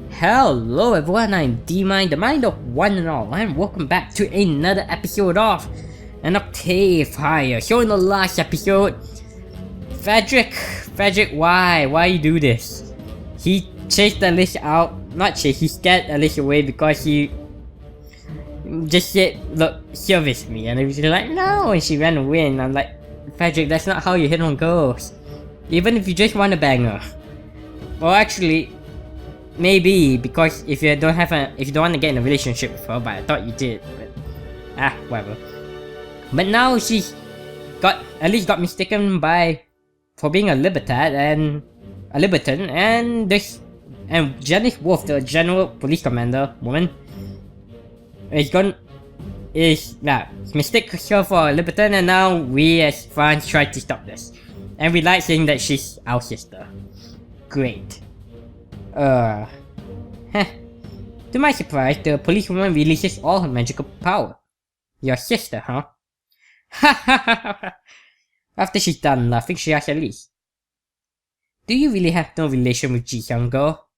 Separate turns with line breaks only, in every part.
Hello everyone, I'm D-Mind, the mind of one and all, and welcome back to another episode of an Octave Fire. So in the last episode, Frederick, why you do this? He chased Elise out, not chased, he scared Elise away because he just said, look, service me, and Elise was like, no, and she ran away, and I'm like, Frederick, that's not how you hit on girls. Even if you just want to bang her. Well, actually, maybe because if you don't want to get in a relationship with her, but I thought you did. But whatever. But now she's at least got mistaken for being a libertad and Janice Wolf, the general police commander woman, mistake her for a libertad, and now we as fans try to stop this. And we like saying that she's our sister. Great. To my surprise, the policewoman releases all her magical power. Your sister, huh? After she's done laughing, she asks Elise, do you really have no relation with Ji-Hyun, girl?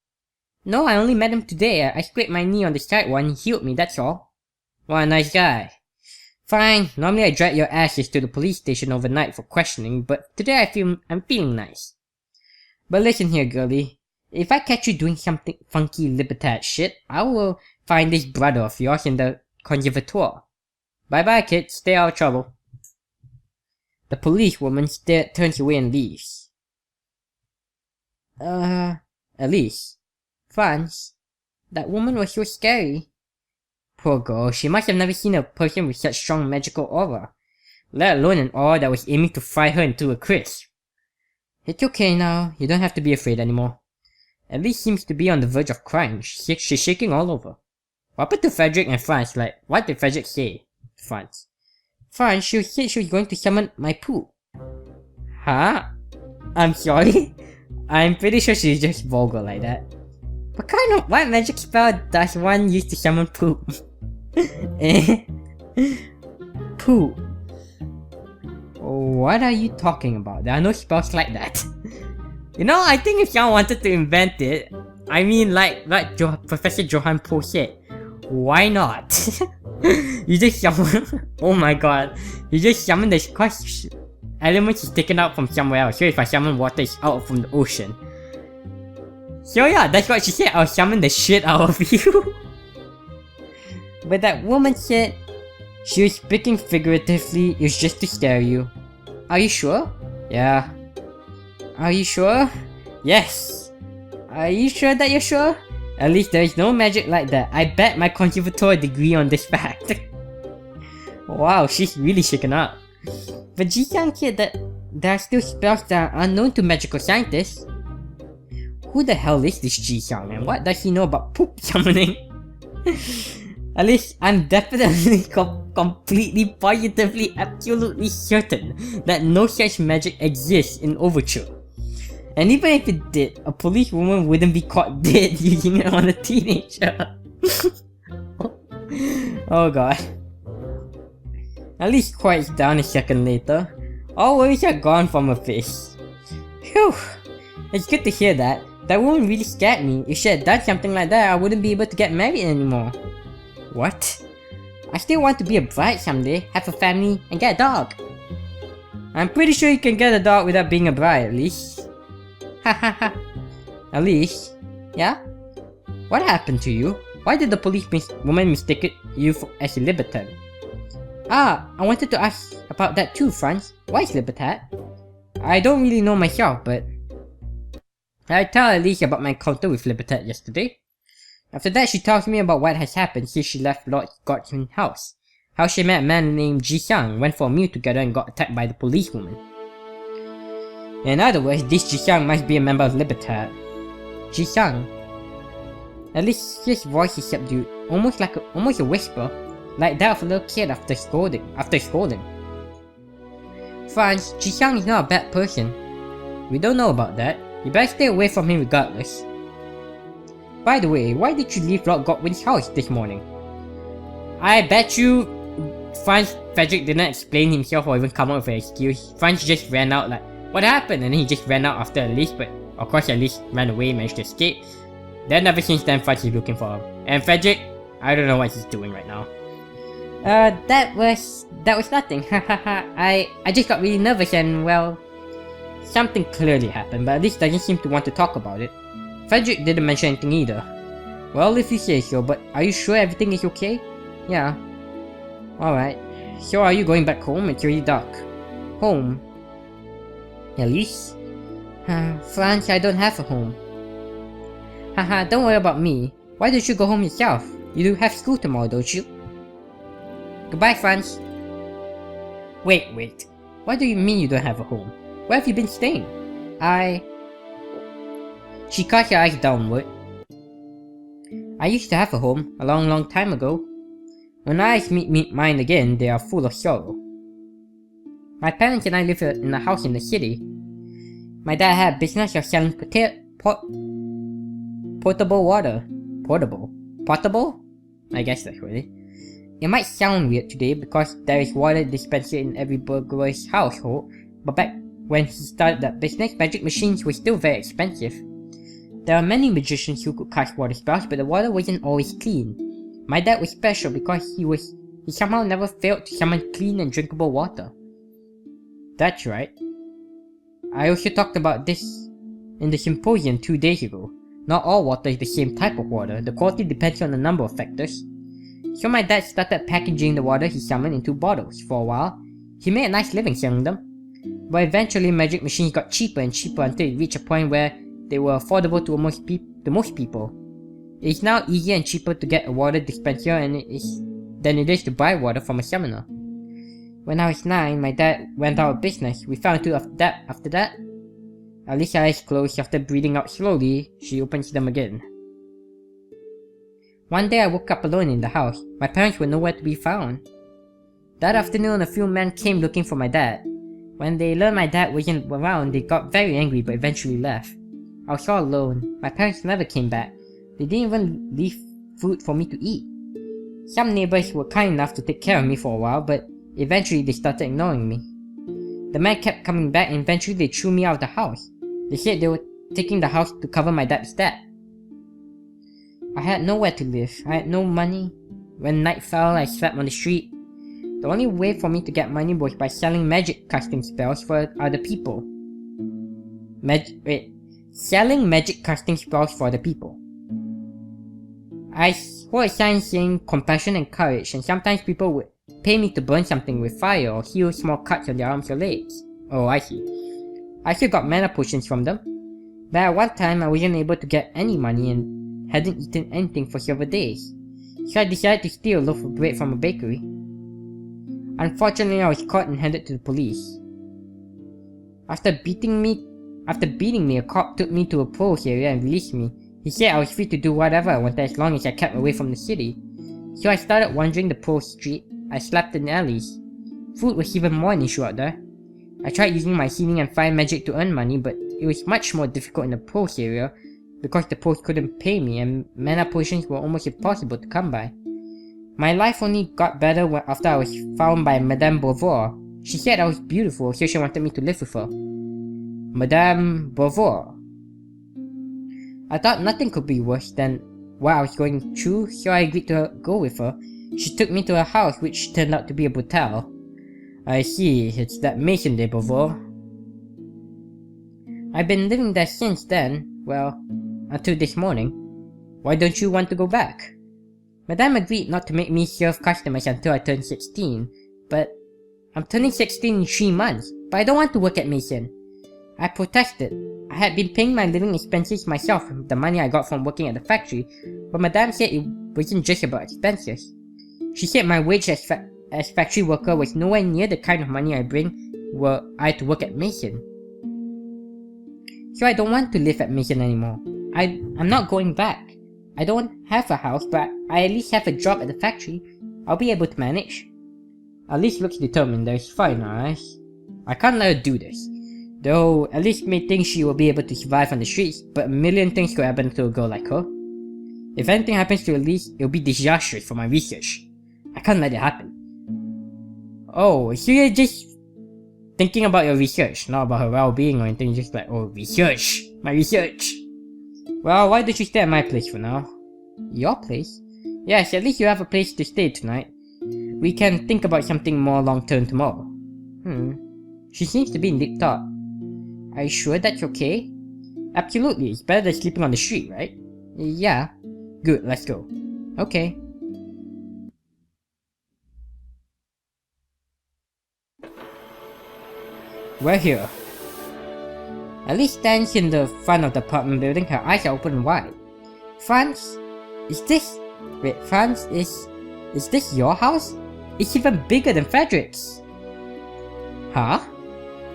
No, I only met him today. I scraped my knee on the sidewalk and he healed me, that's all. What a nice guy. Fine, normally I drag your asses to the police station overnight for questioning, but today I'm feeling nice. But listen here, girlie. If I catch you doing something funky libertad shit, I will find this brother of yours in the conservatoire. Bye bye, kid. Stay out of trouble. The policewoman turns away and leaves. Elise. Franz. That woman was so scary. Poor girl, she must have never seen a person with such strong magical aura, let alone an aura that was aiming to fry her into a crisp. It's okay now, you don't have to be afraid anymore. Elise seems to be on the verge of crying, she's shaking all over. What happened to Frederick and Franz? Like, what did Frederick say? Franz, she said she was going to summon my poo. Huh? I'm sorry? I'm pretty sure she's just vulgar like that. What magic spell does one use to summon poop? Poop. What are you talking about? There are no spells like that. You know, I think if someone wanted to invent it, I mean like Professor Johann Poe said, why not? You just summon, oh my god, you just summon the cause elements is taken out from somewhere else. So if I summon water, it's out from the ocean. So yeah, that's what she said, I'll summon the shit out of you. But that woman said she was speaking figuratively, it was just to scare you. Are you sure? Yeah. Are you sure? Yes. Are you sure that you're sure? At least there is no magic like that. I bet my conservatoire degree on this fact. Wow, she's really shaken up. But Ji-Hyun said that there are still spells that are unknown to magical scientists. Who the hell is this Ji-Hyun and what does he know about poop summoning? At least I'm definitely completely, positively, absolutely certain that no such magic exists in Overture. And even if it did, a policewoman wouldn't be caught dead using it on a teenager. Oh god. At least quiets down a second later. All worries are gone from her face. Phew. It's good to hear that. That woman really scared me. If she had done something like that, I wouldn't be able to get married anymore. What? I still want to be a bride someday, have a family, and get a dog. I'm pretty sure you can get a dog without being a bride, Elise. Hahaha. Elise? Yeah? What happened to you? Why did the policewoman mistake you as a libertad? I wanted to ask about that too, Franz. Why is libertad? I don't really know myself, but I tell Elise about my encounter with Libertad yesterday. After that, she tells me about what has happened since she left Lord Godwin's house. How she met a man named Ji-Hyun, went for a meal together and got attacked by the policewoman. In other words, this Ji-Hyun must be a member of Libertad. Ji-Hyun. At least his voice is subdued, almost a whisper, like that of a little kid after scolding. Franz, Ji-Hyun is not a bad person. We don't know about that. You better stay away from him regardless. By the way, why did you leave Lord Godwin's house this morning? I bet you Frederick didn't explain himself or even come up with an excuse. Franz just ran out like, what happened? And then he just ran out after Elise, but of course Elise ran away, managed to escape. Then ever since then, Fudge is looking for him. And Frederick, I don't know what he's doing right now. That was nothing. I just got really nervous and, well, something clearly happened, but Elise doesn't seem to want to talk about it. Frederick didn't mention anything either. Well, if you say so, but are you sure everything is okay? Yeah. Alright. So are you going back home? It's really dark. Home? Elise? Franz, I don't have a home. Haha, don't worry about me. Why don't you go home yourself? You do have school tomorrow, don't you? Goodbye, Franz. Wait. What do you mean you don't have a home? Where have you been staying? She cast her eyes downward. I used to have a home, a long time ago. When eyes meet mine again, they are full of sorrow. My parents and I live in a house in the city. My dad had a business of selling potable water. Potable? I guess that's what it is. It might sound weird today because there is water dispenser in every burglar's household, but back when he started that business, magic machines were still very expensive. There are many magicians who could cast water spells, but the water wasn't always clean. My dad was special because he somehow never failed to summon clean and drinkable water. That's right. I also talked about this in the symposium 2 days ago. Not all water is the same type of water. The quality depends on a number of factors. So my dad started packaging the water he summoned into bottles. For a while, he made a nice living selling them. But eventually magic machines got cheaper and cheaper until it reached a point where they were affordable to most people. It is now easier and cheaper to get a water dispenser than it is to buy water from a summoner. When I was 9, my dad went out of business. We found out after that. Elise's eyes closed. After breathing out slowly, she opens them again. One day I woke up alone in the house. My parents were nowhere to be found. That afternoon, a few men came looking for my dad. When they learned my dad wasn't around, they got very angry but eventually left. I was all alone. My parents never came back. They didn't even leave food for me to eat. Some neighbors were kind enough to take care of me for a while, but eventually they started ignoring me. The men kept coming back and eventually they threw me out of the house. They said they were taking the house to cover my dad's debt. I had nowhere to live. I had no money. When night fell, I slept on the street. The only way for me to get money was by selling magic casting spells for other people. Selling magic casting spells for other people. I saw a sign saying compassion and courage, and sometimes people would pay me to burn something with fire or heal small cuts on their arms or legs. Oh, I see. I also got mana potions from them. But at one time I wasn't able to get any money and hadn't eaten anything for several days. So I decided to steal a loaf of bread from a bakery. Unfortunately, I was caught and handed to the police. After beating me, a cop took me to a post area and released me. He said I was free to do whatever I wanted as long as I kept away from the city. So I started wandering the post street. I slept in alleys. Food was even more an issue out there. I tried using my healing and fire magic to earn money, but it was much more difficult in the post area because the post couldn't pay me and mana potions were almost impossible to come by. My life only got better after I was found by Madame Beauvoir. She said I was beautiful, so she wanted me to live with her. Madame Beauvoir. I thought nothing could be worse than what I was going through, so I agreed to go with her. She took me to her house, which turned out to be a brothel. I see, it's that Maison de Beauvoir. I've been living there since then, well, until this morning. Why don't you want to go back? Madame agreed not to make me serve customers until I turned 16, but I'm turning 16 in 3 months, but I don't want to work at Maison. I protested. I had been paying my living expenses myself with the money I got from working at the factory, but Madame said it wasn't just about expenses. She said my wage as factory worker was nowhere near the kind of money I bring were I to work at Maison. So I don't want to live at Maison anymore. I'm not going back. I don't have a house, but I at least have a job at the factory. I'll be able to manage. Elise looks determined. There's fire in her eyes. I can't let her do this. Though Elise may think she will be able to survive on the streets, but a million things could happen to a girl like her. If anything happens to Elise, it'll be disastrous for my research. I can't let it happen. Oh, so you're just thinking about your research, not about her well-being or anything, just like, oh, research! My research! Well, why don't you stay at my place for now? Your place? Yes, at least you have a place to stay tonight. We can think about something more long-term tomorrow. She seems to be in deep thought. Are you sure that's okay? Absolutely, it's better than sleeping on the street, right? Yeah. Good, let's go. Okay. We're here. Elise stands in the front of the apartment building, her eyes are open wide. Franz? Is this... Wait, Franz, is this your house? It's even bigger than Frederick's. Huh?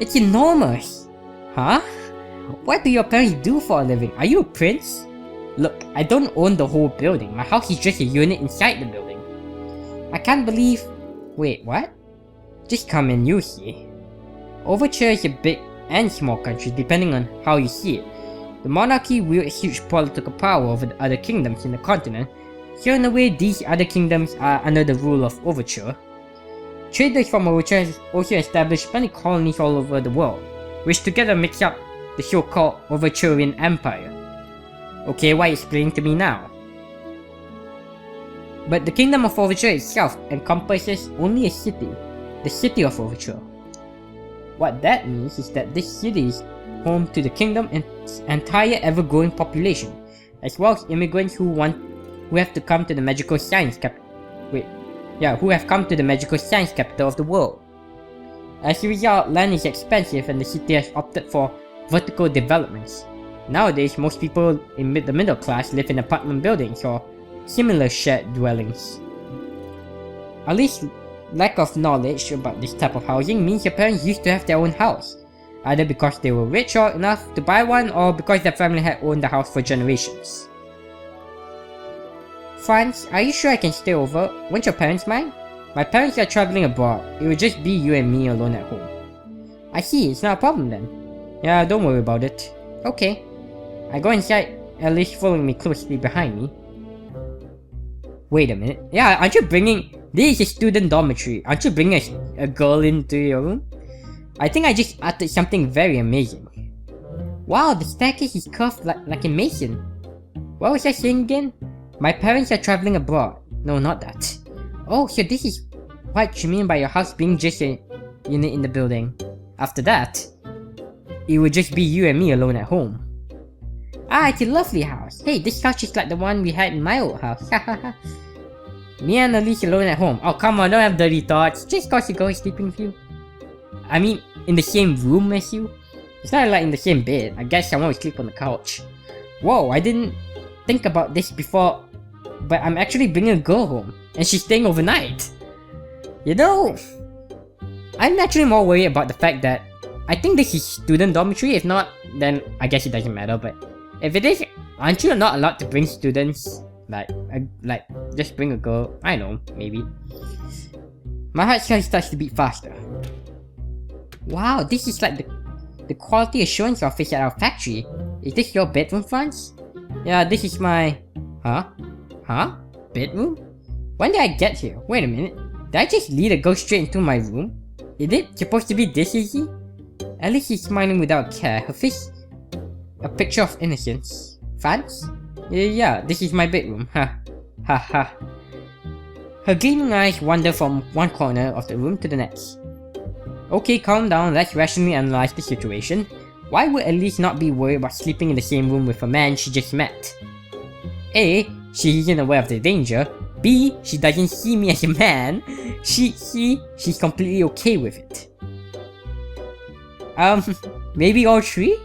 It's enormous. Huh? What do your parents do for a living? Are you a prince? Look, I don't own the whole building. My house is just a unit inside the building. I can't believe... Wait, what? Just come in, you see. Overture is a big and small country depending on how you see it. The monarchy wields huge political power over the other kingdoms in the continent, so in a way these other kingdoms are under the rule of Overture. Traders from Overture have also established many colonies all over the world, which together makes up the so-called Overturian Empire. Okay, why explain to me now? But the kingdom of Overture itself encompasses only a city, the city of Overture. What that means is that this city is home to the kingdom's entire ever-growing population, as well as immigrants who have to come to the magical science capital. Who have come to the magical science capital of the world. As a result, land is expensive and the city has opted for vertical developments. Nowadays, most people in the middle class live in apartment buildings or similar shared dwellings. Alice's lack of knowledge about this type of housing means her parents used to have their own house, either because they were rich or enough to buy one or because their family had owned the house for generations. Franz, are you sure I can stay over? Won't your parents mind? My parents are traveling abroad. It will just be you and me alone at home. I see, it's not a problem then. Yeah, don't worry about it. Okay. I go inside, Elise following me closely behind me. Wait a minute. Yeah, aren't you bringing... This is a student dormitory. Aren't you bringing a girl into your room? I think I just uttered something very amazing. Wow, the staircase is curved like a mason. What was I saying again? My parents are traveling abroad. No, not that. Oh, so this is what you mean by your house being just a unit in the building. After that, it would just be you and me alone at home. Ah, it's a lovely house. Hey, this couch is like the one we had in my old house. Me and Elise alone at home. Oh, come on, don't have dirty thoughts. Just cause your girl is sleeping with you. I mean, in the same room as you. It's not like in the same bed. I guess someone would sleep on the couch. Whoa, I didn't think about this before. But I'm actually bringing a girl home. And she's staying overnight. You know, I'm actually more worried about the fact that I think this is student dormitory. If not, then I guess it doesn't matter. But if it is, aren't you not allowed to bring students? Like just bring a girl. I know, maybe. My heart starts to beat faster. Wow, this is like the quality assurance office at our factory. Is this your bedroom, Franz? Yeah, this is my... Huh? Bedroom? When did I get here? Wait a minute. Did I just lead a girl straight into my room? Is it supposed to be this easy? Alice is smiling without care, her face a picture of innocence. Franz? Yeah, this is my bedroom. Ha ha. Her gleaming eyes wander from one corner of the room to the next. Okay, calm down, let's rationally analyze the situation. Why would Elise not be worried about sleeping in the same room with a man she just met? A. She isn't aware of the danger. B. She doesn't see me as a man. She's completely okay with it. Maybe all three?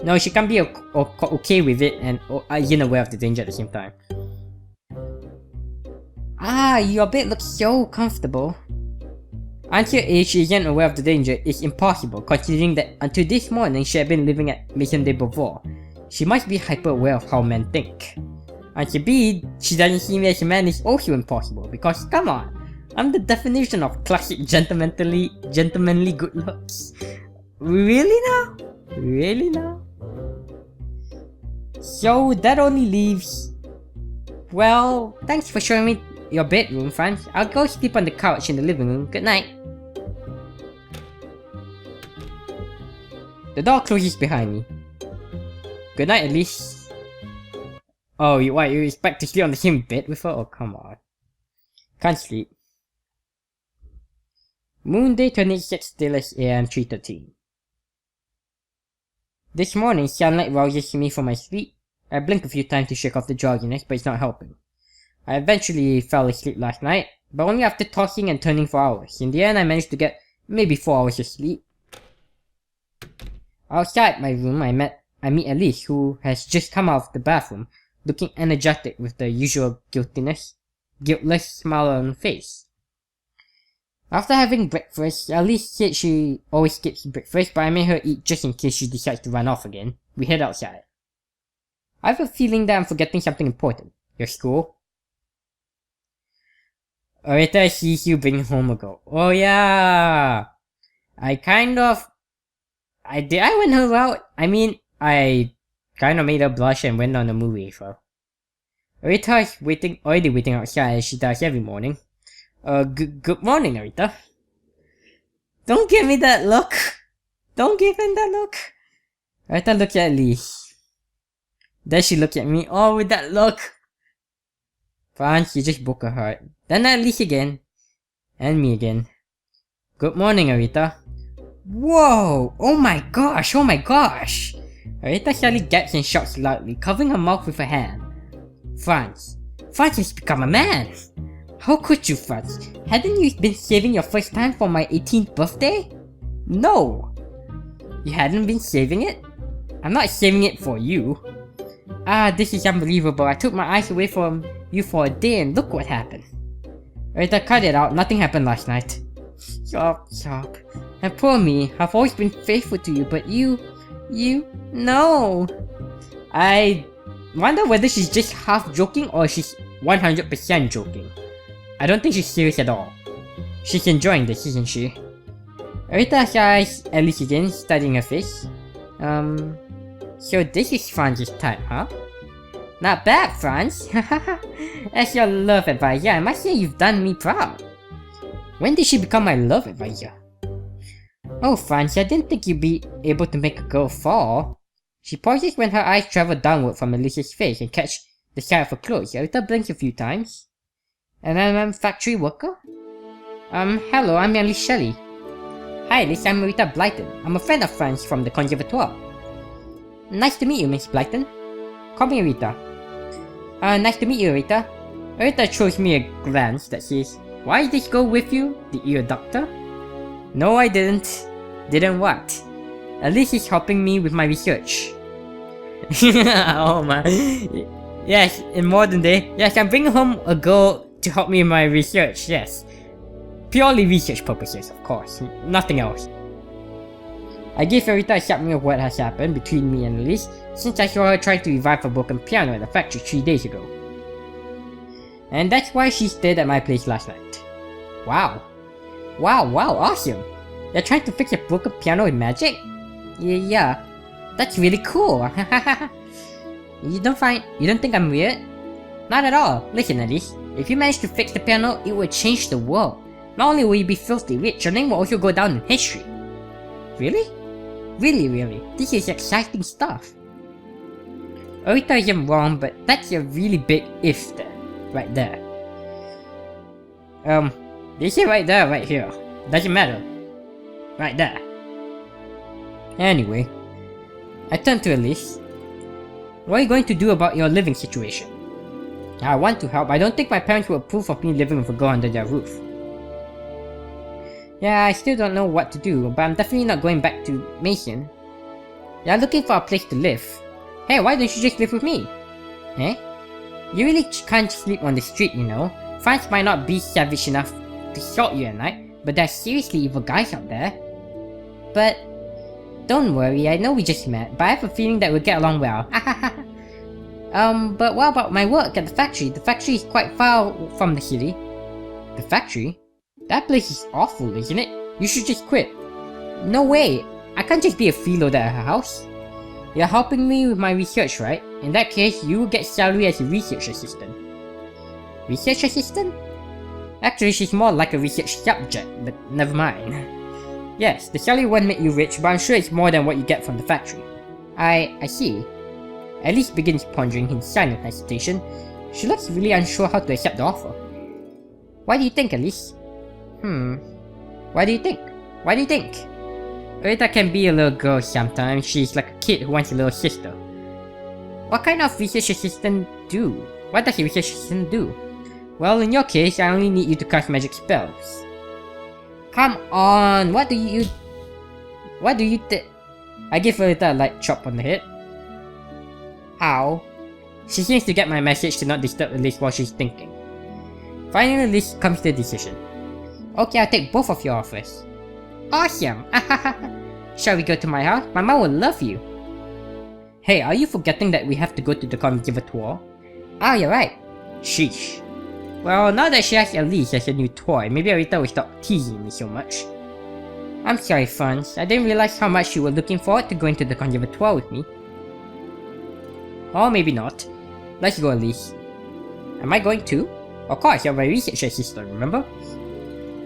No, she can't be okay with it and isn't aware of the danger at the same time. Ah, your bed looks so comfortable. Answer A, she isn't aware of the danger is impossible, considering that until this morning she had been living at Maison de Beauvoir. She must be hyper aware of how men think. Answer B, she doesn't see me as a man is also impossible, because come on, I'm the definition of classic gentlemanly good looks. Really now? Really now? So that only leaves... Well, thanks for showing me your bedroom, Franz. I'll go sleep on the couch in the living room. Good night. The door closes behind me. Good night, Elise. Oh, you expect to sleep on the same bed with her? Oh, come on. Can't sleep. Moon day 26 Stillers AM 3:13. This morning, sunlight rouses me from my sleep. I blink a few times to shake off the drowsiness, but it's not helping. I eventually fell asleep last night, but only after tossing and turning for hours. In the end, I managed to get maybe 4 hours of sleep. Outside my room, I meet Elise, who has just come out of the bathroom, looking energetic with the usual guiltless smile on her face. After having breakfast, Elise said she always skips breakfast, but I made her eat just in case she decides to run off again. We head outside. I have a feeling that I'm forgetting something important. Your school? Arita sees you bring home a girl. Oh yeah! I went her out? I mean, I kind of made her blush and went on a movie with her. Arita is already waiting outside as she does every morning. Good morning, Arita. Don't give me that look! Don't give him that look! Arita looked at Elise. Then she looked at me, oh, with that look! Franz, you just broke her heart. Then at Elise again. And me again. Good morning, Arita. Whoa! Oh my gosh! Oh my gosh! Arita suddenly gaps and shouts loudly, covering her mouth with her hand. Franz has become a man! How could you, Franz? Hadn't you been saving your first time for my 18th birthday? No! You hadn't been saving it? I'm not saving it for you. Ah, this is unbelievable. I took my eyes away from you for a day and look what happened. Arita, cut it out. Nothing happened last night. Stop. And poor me. I've always been faithful to you, but no. I wonder whether she's just half joking or she's 100% joking. I don't think she's serious at all. She's enjoying this, isn't she? Arita eyes Elise again, studying her face. So this is Franz's type, huh? Not bad, Franz. As your love advisor, I must say you've done me proud. When did she become my love advisor? Oh, Franz, I didn't think you'd be able to make a girl fall. She pauses when her eyes travel downward from Elise's face and catch the side of her clothes. Arita blinks a few times. And I'm a factory worker? Hello, I'm Elise Shelley. Hi, Elise, I'm Rita Blyton. I'm a friend of Franz from the conservatoire. Nice to meet you, Miss Blyton. Call me Rita. Nice to meet you, Rita. Rita throws me a glance that says, why did this go with you? Did you a doctor? No, I didn't. Didn't what? Elise is helping me with my research. Oh my. Yes, in modern day, yes, I'm bringing home a girl to help me in my research, yes. Purely research purposes, of course. Nothing else. I gave Rita a summary of what has happened between me and Elise since I saw her try to revive a broken piano at the factory 3 days ago. And that's why she stayed at my place last night. Wow, awesome! You're trying to fix a broken piano with magic? Yeah, that's really cool. You don't think I'm weird? Not at all. Listen, Elise, if you manage to fix the piano, it will change the world. Not only will you be filthy rich, your name will also go down in history. Really? Really, this is exciting stuff. Arita isn't wrong, but that's a really big if there. Right there. They say right there, right here. Doesn't matter. Right there. Anyway, I turned to Elise. What are you going to do about your living situation? I want to help. I don't think my parents will approve of me living with a girl under their roof. Yeah, I still don't know what to do, but I'm definitely not going back to Mason. Yeah, looking for a place to live. Hey, why don't you just live with me? Eh? You really can't sleep on the street, you know. Franz might not be savage enough to shot you at night, but there's seriously evil guys out there. But don't worry, I know we just met, but I have a feeling that we'll get along well. But what about my work at the factory? The factory is quite far from the city. The factory? That place is awful, isn't it? You should just quit. No way! I can't just be a freeloader at her house. You're helping me with my research, right? In that case, you will get salary as a research assistant. Research assistant? Actually, she's more like a research subject, but never mind. Yes, the salary won't make you rich, but I'm sure it's more than what you get from the factory. I see. Elise begins pondering in silent hesitation. She looks really unsure how to accept the offer. What do you think, Elise? What do you think? What do you think? Rita can be a little girl sometimes. She's like a kid who wants a little sister. What kind of research assistant do? What does a research assistant do? Well, in your case, I only need you to cast magic spells. Come on, what do you think? I give Rita a light chop on the head. Ow. She seems to get my message to not disturb Elise while she's thinking. Finally, Elise comes to a decision. Okay, I'll take both of your offers. Awesome! Shall we go to my house? My mom will love you. Hey, are you forgetting that we have to go to the conservatoire? Oh, you're right. Sheesh. Well, now that she has Elise as a new toy, maybe Rita will stop teasing me so much. I'm sorry, Franz. I didn't realize how much you were looking forward to going to the conservatoire with me. Or maybe not. Let's go, Elise. Am I going too? Of course, you're my research assistant, remember?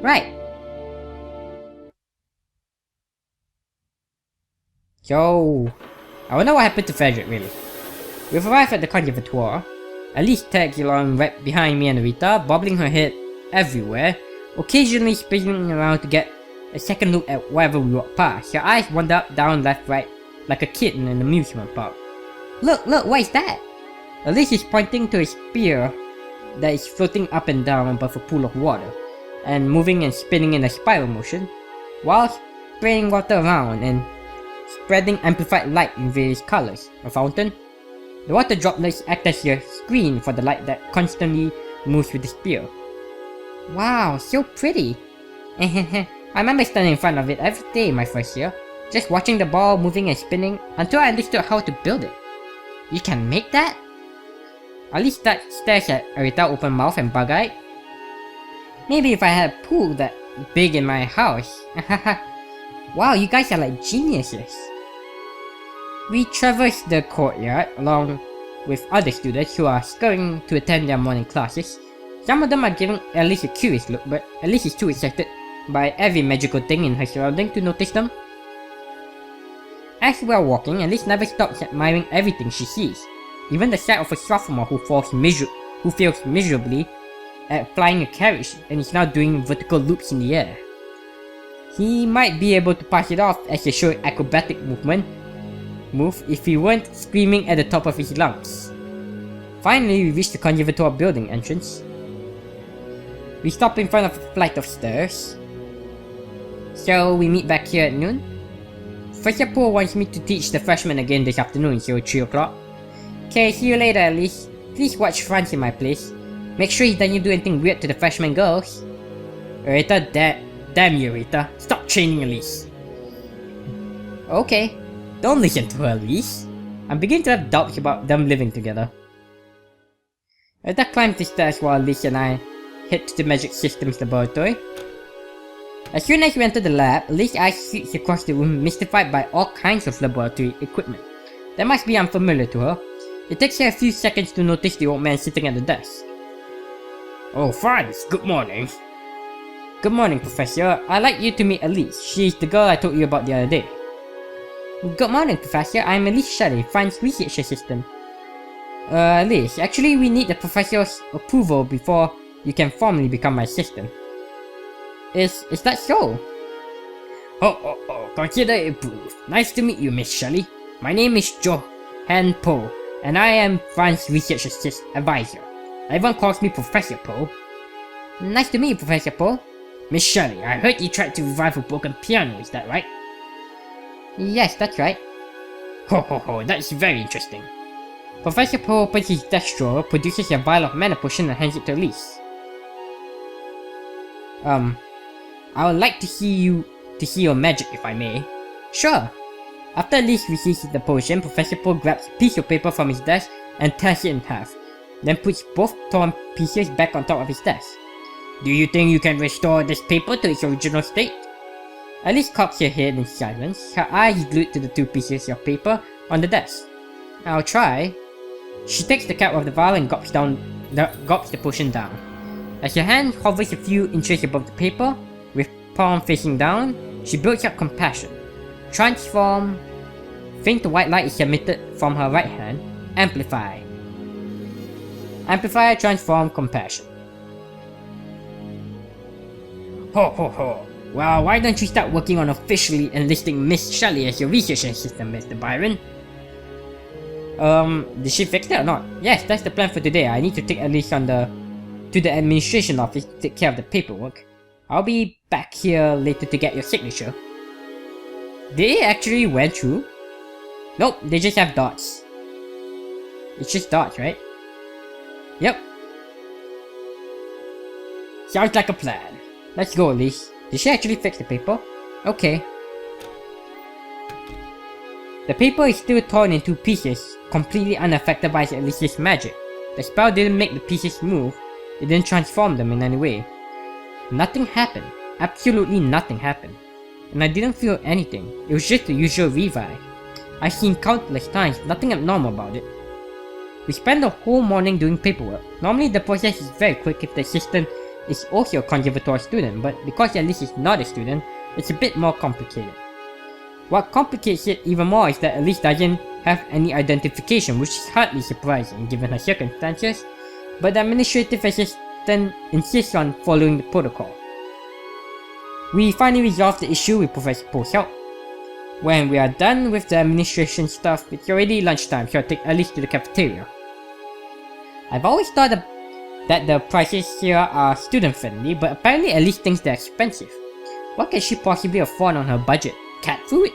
Right. So, I wonder what happened to Frederick, really. We've arrived at the conservatoire. Elise tags along right behind me and Rita, bobbling her head everywhere, occasionally spinning around to get a second look at wherever we walk past. Her eyes wander up, down, left, right, like a kid in an amusement park. Look, what is that? Elise is pointing to a spear that is floating up and down above a pool of water, and moving and spinning in a spiral motion, while spraying water around and spreading amplified light in various colors. A fountain. The water droplets act as a screen for the light that constantly moves with the spear. Wow, so pretty! I remember standing in front of it every day in my first year, just watching the ball moving and spinning until I understood how to build it. You can make that? Elise stares at Rita open mouth and bug-eyed. Maybe if I had a pool that big in my house. Wow, you guys are like geniuses. We traverse the courtyard along with other students who are scurrying to attend their morning classes. Some of them are giving Elise a curious look, but Elise is too excited by every magical thing in her surrounding to notice them. As we are walking, Elise never stops admiring everything she sees, even the sight of a sophomore who fails miserably at flying a carriage and is now doing vertical loops in the air. He might be able to pass it off as a short acrobatic move if he weren't screaming at the top of his lungs. Finally, we reach the conservatoire building entrance. We stop in front of a flight of stairs. So we meet back here at noon. Professor Poole wants me to teach the freshmen again this afternoon, so 3 o'clock. Okay, see you later, Elise. Please watch Franz in my place. Make sure he doesn't do anything weird to the freshman girls. Rita, damn you, Rita. Stop training Elise. Okay. Don't listen to her, Elise. I'm beginning to have doubts about them living together. Rita climbs the stairs while Elise and I head to the Magic Systems laboratory. As soon as we enter the lab, Elise's eyes sweeps across the room, mystified by all kinds of laboratory equipment that must be unfamiliar to her. It takes her a few seconds to notice the old man sitting at the desk. Oh, Franz, good morning. Good morning, Professor. I'd like you to meet Elise. She's the girl I told you about the other day. Good morning, Professor. I'm Elise Shelley, Franz's research assistant. Elise, actually we need the Professor's approval before you can formally become my assistant. Is that so? Oh, consider it approved. Nice to meet you, Miss Shelley. My name is Johann Poe, and I am Franz's research advisor. Everyone calls me Professor Poe. Nice to meet you, Professor Poe. Miss Shelley, I heard you tried to revive a broken piano, is that right? Yes, that's right. Ho, that's very interesting. Professor Poe opens his desk drawer, produces a vial of mana potion and hands it to Elise. I would like to see your magic if I may. Sure. After Elise receives the potion, Professor Poe grabs a piece of paper from his desk and tears it in half, then puts both torn pieces back on top of his desk. Do you think you can restore this paper to its original state? Elise cocks her head in silence, her eyes glued to the 2 pieces of paper on the desk. I'll try. She takes the cap of the vial and gulps the potion down. As her hand hovers a few inches above the paper, with palm facing down, she builds up compassion. Transform. Faint white light is emitted from her right hand. Amplify. Amplify, transform, compassion. Ho ho ho. Well, why don't you start working on officially enlisting Miss Shelley as your research assistant, Mr. Byron? Did she fix it or not? Yes, that's the plan for today. I need to take Elise to the administration office to take care of the paperwork. I'll be back here later to get your signature. They actually went through? Nope, they just have dots. It's just dots, right? Yep. Sounds like a plan. Let's go, Elise. Did she actually fix the paper? Okay. The paper is still torn in two pieces, completely unaffected by Elise's magic. The spell didn't make the pieces move, it didn't transform them in any way. Nothing happened. Absolutely nothing happened. And I didn't feel anything. It was just the usual revive. I've seen countless times, nothing abnormal about it. We spent the whole morning doing paperwork. Normally the process is very quick if the assistant is also a conservatory student, but because Elise is not a student, it's a bit more complicated. What complicates it even more is that Elise doesn't have any identification, which is hardly surprising given her circumstances, but the administrative assistant insists on following the protocol. We finally resolved the issue with Professor Poe's help. When we are done with the administration stuff, it's already lunchtime, so I'll take Elise to the cafeteria. I've always thought that the prices here are student friendly, but apparently Elise thinks they're expensive. What can she possibly afford on her budget? Cat food?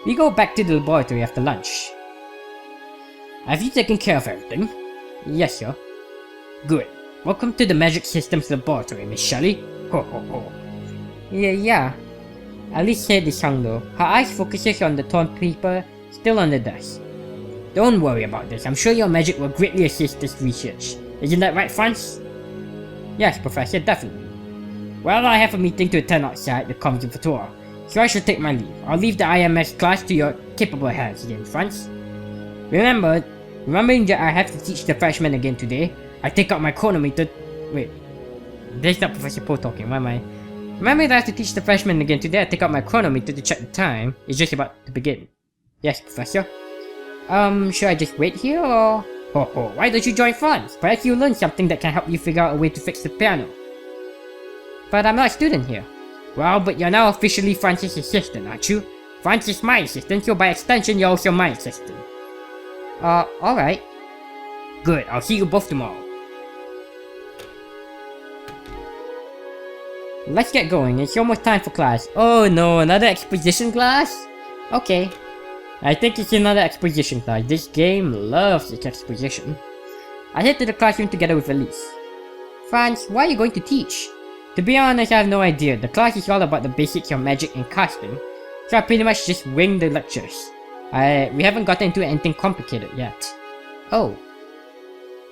We go back to the laboratory after lunch. Have you taken care of everything? Yes, sir. Good. Welcome to the Magic Systems Laboratory, Miss Shelley. Ho ho ho. Yeah. Elise said this hung low. Her eyes focuses on the torn paper still on the desk. Don't worry about this. I'm sure your magic will greatly assist this research. Isn't that right, Franz? Yes, Professor, definitely. Well, I have a meeting to attend outside the conservatory, so I should take my leave. I'll leave the IMS class to your capable hands again, Franz. Remembering that I have to teach the freshmen again today, I take out my chronometer. Wait, there's not Professor Poe talking, why am I? Remembering that I have to teach the freshmen again today, I take out my chronometer to check the time. It's just about to begin. Yes, Professor. Should I just wait here or? Ho, why don't you join Franz? Perhaps you'll learn something that can help you figure out a way to fix the piano. But I'm not a student here. Well, but you're now officially Franz's assistant, aren't you? Franz is my assistant, so by extension you're also my assistant. Alright. Good, I'll see you both tomorrow. Let's get going, it's almost time for class. Oh no, another exposition class? Okay. I think it's another exposition class. This game loves its exposition. I head to the classroom together with Elise. Franz, why are you going to teach? To be honest, I have no idea. The class is all about the basics of magic and casting, so I pretty much just wing the lectures. We haven't gotten into anything complicated yet. Oh.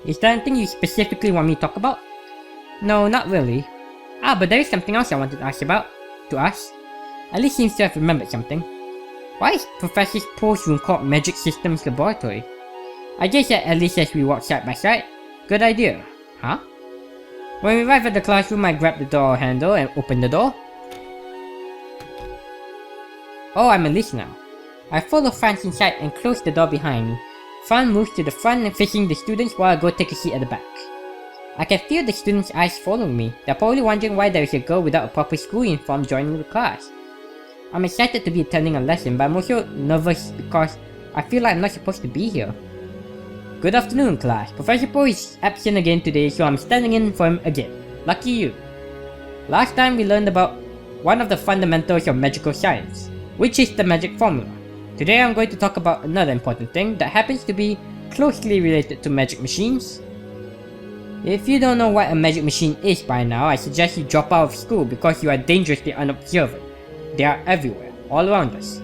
Is there anything you specifically want me to talk about? No, not really. But there is something else I wanted to ask about. To us. Elise seems to have remembered something. Why is Professor Poe's room called Magic Systems Laboratory? I just said Elise as we walk side by side. Good idea. Huh? When we arrive at the classroom, I grab the door handle and open the door. Oh, I'm Elise now. I follow Franz inside and close the door behind me. Franz moves to the front and facing the students while I go take a seat at the back. I can feel the students' eyes following me. They're probably wondering why there is a girl without a proper school uniform joining the class. I'm excited to be attending a lesson, but I'm also nervous because I feel like I'm not supposed to be here. Good afternoon, class. Professor Poe is absent again today, so I'm standing in for him again. Lucky you. Last time we learned about one of the fundamentals of magical science, which is the magic formula. Today I'm going to talk about another important thing that happens to be closely related to magic machines. If you don't know what a magic machine is by now, I suggest you drop out of school because you are dangerously unobservant. They are everywhere, all around us.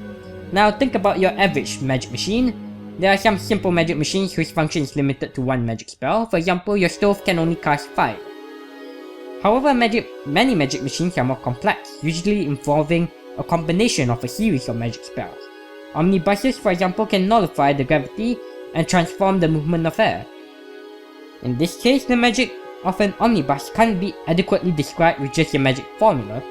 Now think about your average magic machine. There are some simple magic machines whose function is limited to one magic spell. For example, your stove can only cast fire. However, many magic machines are more complex, usually involving a combination of a series of magic spells. Omnibuses, for example, can nullify the gravity and transform the movement of air. In this case, the magic of an omnibus can't be adequately described with just a magic formula,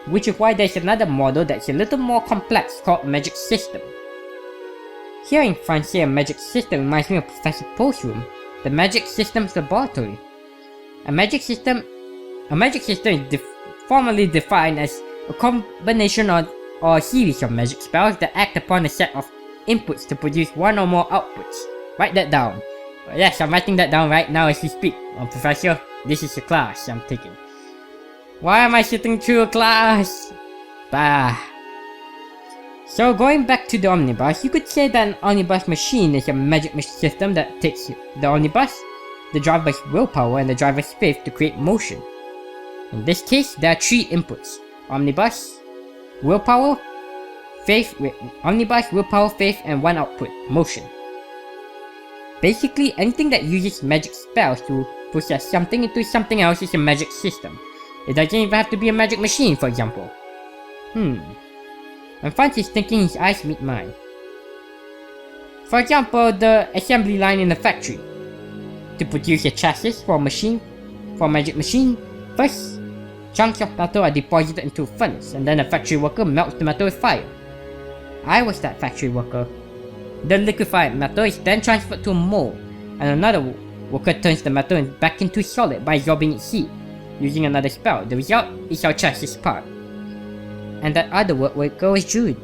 which is why there's another model that's a little more complex called magic system. Hearing Franz say a magic system reminds me of Professor Poe's room, the Magic Systems Laboratory. A magic system is formally defined as a combination or a series of magic spells that act upon a set of inputs to produce one or more outputs. Write that down. Yes, I'm writing that down right now as we speak. Professor, this is a class I'm taking. Why am I sitting through a class? Bah. So going back to the omnibus, you could say that an omnibus machine is a magic system that takes the omnibus, the driver's willpower, and the driver's faith to create motion. In this case, there are 3 inputs: omnibus, willpower, faith, and one output, motion. Basically, anything that uses magic spells to process something into something else is a magic system. It doesn't even have to be a magic machine, for example. And Franz is thinking, his eyes meet mine. For example, the assembly line in the factory. To produce a chassis for a magic machine, first, chunks of metal are deposited into a furnace, and then a factory worker melts the metal with fire. I was that factory worker. The liquefied metal is then transferred to a mold, and another worker turns the metal back into solid by absorbing its heat, using another spell. The result is our chassis part. And that other worker was Jude.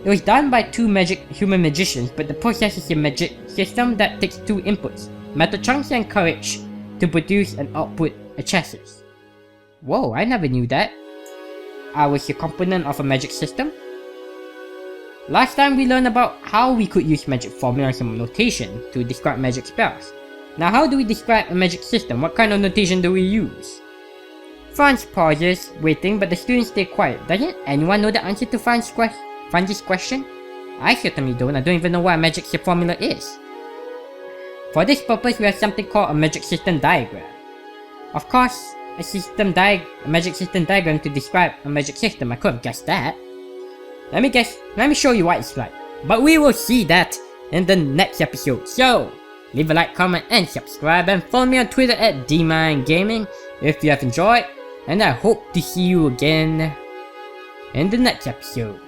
It was done by 2 human magicians, but the process is a magic system that takes 2 inputs, metal chunks and courage, to produce and output a chassis. Whoa, I never knew that. I was a component of a magic system. Last time we learned about how we could use magic formulas and notation to describe magic spells. Now how do we describe a magic system? What kind of notation do we use? Franz pauses, waiting, but the students stay quiet. Doesn't anyone know the answer to Franz's question? I certainly don't. I don't even know what a magic formula is. For this purpose, we have something called a magic system diagram. Of course, a magic system diagram to describe a magic system. I could have guessed that. Let me show you what it's like. But we will see that in the next episode. So, leave a like, comment, and subscribe, and follow me on Twitter at DMindGaming if you have enjoyed. And I hope to see you again in the next episode.